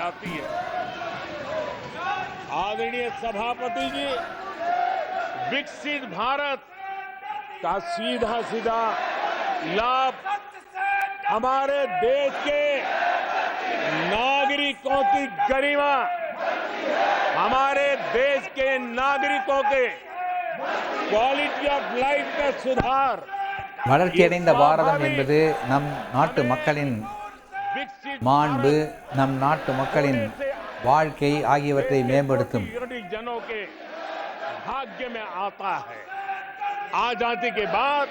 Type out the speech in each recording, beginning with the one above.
आती है। आदरणीय सभापति जी, विकसित भारत का सीधा सीधा लाभ हमारे देश के नागरिकों की गरिमा, हमारे देश के नागरिकों के क्वालिटी ऑफ लाइफ में सुधार, வளர்ச்சியடைந்த பாரதம் என்பது நம் நாட்டு மக்களின் மாண்பு, நம் நாட்டு மக்களின் வாழ்க்கை ஆகியவற்றை மேம்படுத்தும். जनों के भाग्य में आता है। आजादी के बाद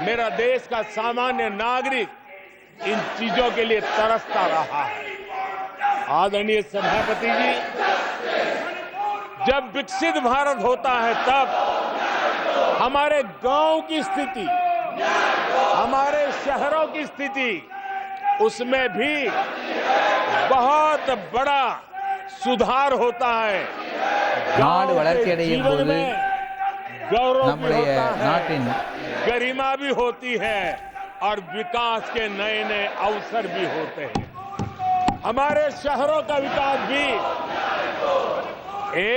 मेरा देश का सामान्य नागरिक इन चीजों के लिए तरसता रहा है। आदरणीय सभापति जी, जब विकसित भारत होता है तब हमारे गांव की स्थिति, हमारे शहरों की स्थिति, उसमें भी बहुत बड़ा सुधार होता है। நாடு வளர்ச்சியடையும் போது நம்முடைய நாட்டின் गरिमा भी होती है और विकास के नए नए अवसर भी होते हैं। हमारे शहरों का विकास भी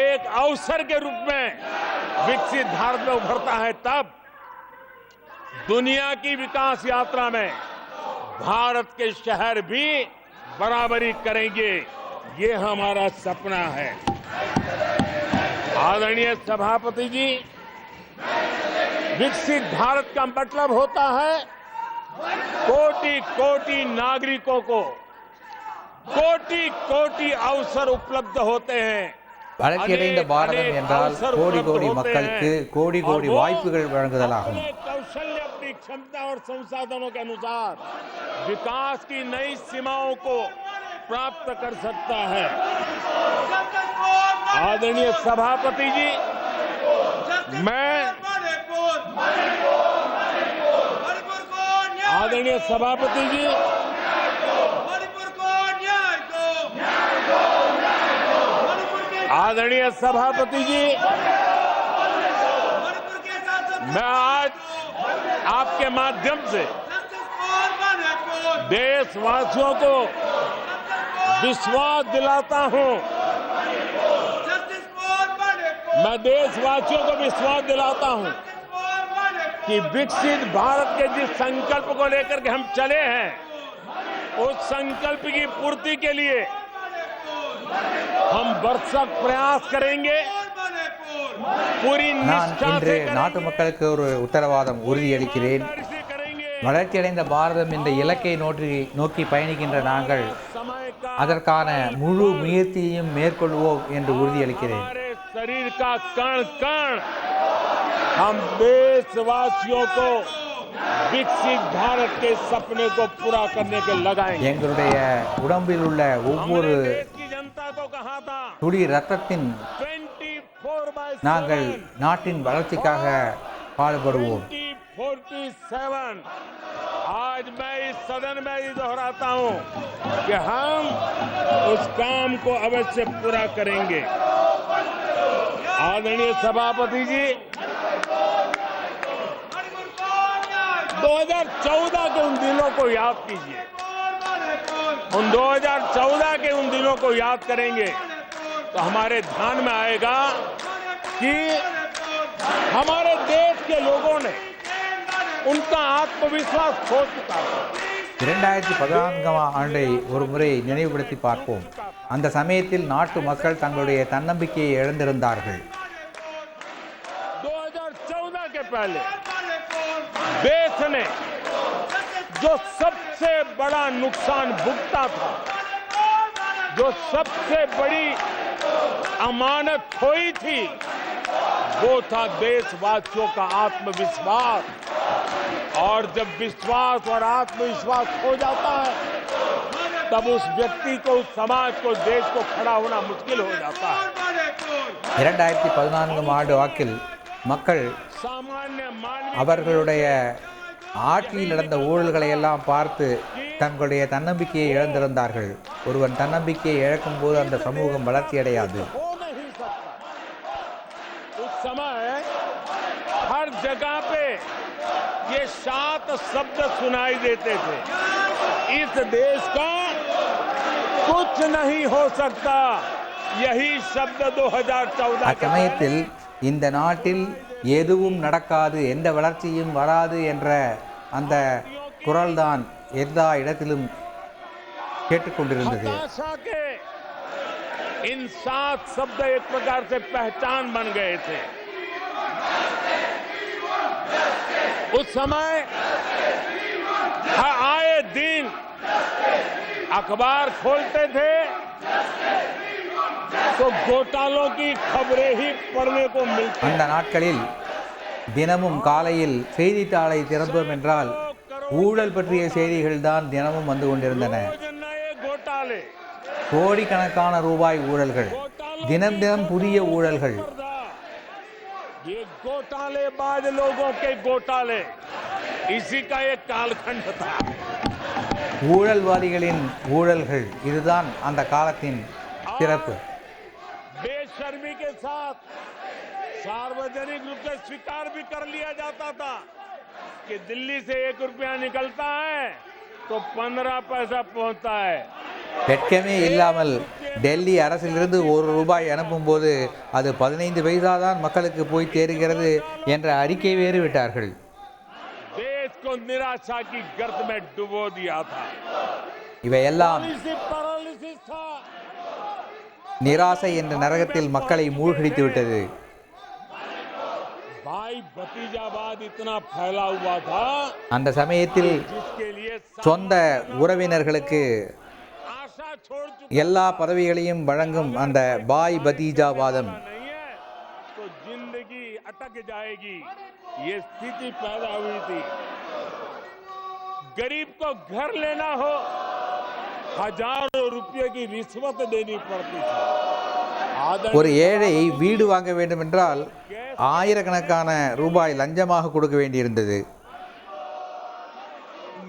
एक अवसर के रूप में विकसित भारत में उभरता है। तब दुनिया की विकास यात्रा में भारत के शहर भी बराबरी करेंगे, ये हमारा सपना है। आदरणीय सभापति जी, विकसित भारत का मतलब होता है कोटि कोटि नागरिकों को कोटि कोटि अवसर उपलब्ध होते हैं। வளர்ச்சியடைந்த பாரதம் என்றால் கோடி கோடி மக்களுக்கு கோடி கோடி வாய்ப்புகள் வழங்குதலாகும். कौशल्य, अपनी क्षमता और संसाधनों के अनुसार विकास की नई सीमाओं को प्राप्त कर सकता है। आदरणीय सभापति जी, आदरणीय सभापति जी, आदरणीय सभापति जी, मैं आज आपके माध्यम से देशवासियों को विश्वास दिलाता हूं, मैं देशवासियों को विश्वास दिलाता हूं कि विकसित भारत के जिस संकल्प को लेकर के हम चले हैं, उस संकल्प की पूर्ति के लिए हम भरसक प्रयास करेंगे, पूरी நான் निष्ठा இன்று से நாட்டு மக்களுக்கு ஒரு உத்தரவாதம் உறுதியளிக்கிறேன். வளர்ச்சியடைந்த பாரதம் என்ற இலக்கை நோக்கி பயணிக்கின்ற நாங்கள் அதற்கான முழு முயற்சியையும் மேற்கொள்வோம் என்று உறுதியளிக்கிறேன். हमारे शरीर का कण कण हम देशवासियों को विकसित भारत के सपने को पूरा करने के लगाएंगे। எங்களுடைய உடம்பில் உள்ள ஒவ்வொரு हमने देश की जनता को कहा था துளி ரத்தத்தின் 24/7 நாங்கள் நாட்டின் வளர்ச்சிக்காக பாடுபடுவோம். 2047 आज मैं इस सदन में ही दोहराता हूं कि हम उस काम को अवश्य पूरा करेंगे। आदरणीय सभापति जी, 2014 के उन दिनों को याद कीजिए। उन 2014 के उन दिनों को याद करेंगे तो हमारे ध्यान में आएगा कि हमारे देश के लोगों ने उनका आत्मविश्वास खो चुका था। 2014ஆம் ஆண்டை ஒரு முறை நினைவுபடுத்தி பார்ப்போம். அந்த சமயத்தில் நாட்டு மக்கள் தங்களுடைய தன்னம்பிக்கையை இழந்திருந்தார்கள். 2014 के पहले देश ने जो सबसे बड़ा नुकसान भुगता था, जो सबसे बड़ी अमानत खोई थी, वो था देशवासियों का आत्मविश्वास। और जब विश्वास और आत्मविश्वास खो जाता है, तब उस व्यक्ति को, उस समाज को, देश को खड़ा होना मुश्किल हो जाता है। 2014ஆம் ஆண்டு வாக்கில் மக்கள் सामान्य मानवीय அவர்களுடைய ஆட்சியில் நடந்த ஊழல்களை எல்லாம் பார்த்து தங்களுடைய தன்னம்பிக்கையை இழந்திருந்தார்கள். ஒருவன் தன்னம்பிக்கையை இழக்கும் போது அந்த சமூகம் வளர்ச்சி அடையாது. हो नहीं सकता। उस समय हर जगह पे ये 7 शब्द सुनाई देते थे, इस देश का कुछ नहीं हो सकता यही शब्द 2014 அச்சமயத்தில் இந்த நாட்டில் எதுவும் நடக்காது, எந்த வளர்ச்சியும் வராது என்ற அந்த குரல்தான் எல்லா இடத்திலும் கேட்டுக்கொண்டிருந்தது. हताशा के इन 7 शब्द एक प्रकार से पहचान बन गए थे. उस समय आए दिन अखबार खोलते थे तो घोटालों की खबरें ही पढ़ने को मिलती. அந்த நாட்களில் தினமும் காலையில் செய்தித்தாளை திறந்தோம் என்றால் ஊழல் பற்றிய செய்திகள் தான் தினமும் வந்து கொண்டிருந்தன. கோடிக்கணக்கான ரூபாய் ஊழல்கள், தினம் தினம் புதிய ஊழல்கள். ये घोटालेबाज लोगों के घोटाले इसी का एक कालखंड था. ஊழல்வாதிகளின் ஊழல்கள், இதுதான் அந்த காலத்தின் சிறப்பு. बेशर्मी के साथ सार्वजनिक रूप से स्वीकार भी कर लिया जाता था कि दिल्ली से 1 रुपया निकलता है तो 15 पैसा पहुंचता है. வெட்கமே இல்லாமல் டெல்லி அரசிலிருந்து 1 ரூபாய் அனுப்பும்போது அது 15 பைசா தான் மக்களுக்கு போய் சேருகிறது என்ற அறிக்கை வேறு விட்டார்கள். देश को निराशा की गर्त में डुबो दिया था. இவையெல்லாம் पैरालिसिस था. நிராசை என்ற நரகத்தில் மக்களை மூழ்கடித்து விட்டது. भाई भतीजावाद इतना फैला हुआ था அந்த சமயத்தில் जिसके लिए சொந்த உறவினர்களுக்கு आशा छोड़ चुका எல்லா பதவிகளையும் வழங்கும் அந்த பாய் பதீஜாவாதம் नहीं है तो जिंदगी अटक जाएगी. ये स्थिति पैदा हुई थी. गरीब को घर लेना हो हजारों रुपये की रिश्वत देनी पड़ती थी. ஒரு ஏழை வீடு வாங்க வேண்டும் என்றால் ஆயிரக்கணக்கான ரூபாய் லஞ்சமாக கொடுக்க வேண்டியிருந்தது.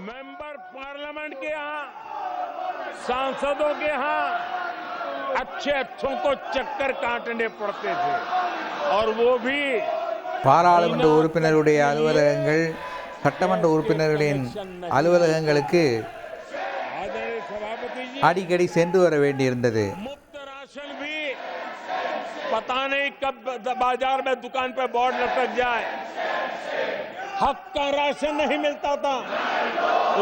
मेंबर पार्लियामेंट के यहाँ, सांसदों के यहाँ अच्छों को चक्कर काटने पड़ते थे और वो भी பாராளுமன்ற உறுப்பினருடைய அலுவலகங்கள், சட்டமன்ற உறுப்பினர்களின் அலுவலகங்களுக்கு आदरणीय सभापति जी அடிக்கடி சென்று வர வேண்டியிருந்தது. मुफ्त राशन भी पता नहीं कब बाजार में दुकान पे बोर्ड लटक जाए, हक का राशन नहीं मिलता था,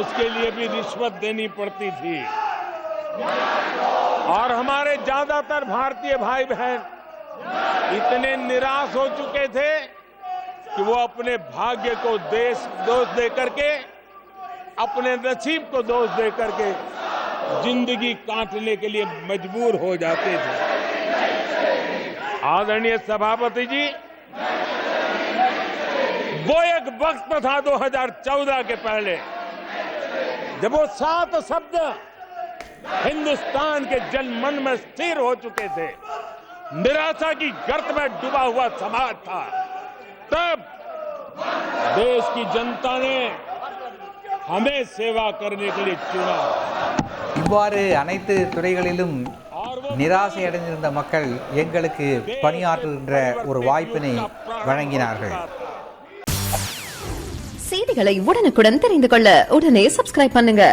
उसके लिए भी रिश्वत देनी पड़ती थी. और हमारे ज्यादातर भारतीय भाई बहन इतने निराश हो चुके थे कि वो अपने भाग्य को दोष दे करके, अपने नसीब को दोष दे करके जिंदगी काटने के लिए मजबूर हो जाते थे. आदरणीय सभापति जी, वो एक वक्त था 2014 के पहले जब वो 7 शब्द हिंदुस्तान के जनमन में स्थिर हो चुके थे. निराशा की गर्त में डूबा हुआ समाज था. तब देश की जनता ने हमें सेवा करने के लिए चुना. இவ்வாறு அனைத்து துறைகளிலும் நிராசை அடைந்திருந்த மக்கள் எங்களுக்கு பணியாற்றுகின்ற ஒரு வாய்ப்பினை வழங்கினார்கள். செய்திகளை உடனுக்குடன் தெரிந்து கொள்ள உடனே சப்ஸ்கிரைப் பண்ணுங்க.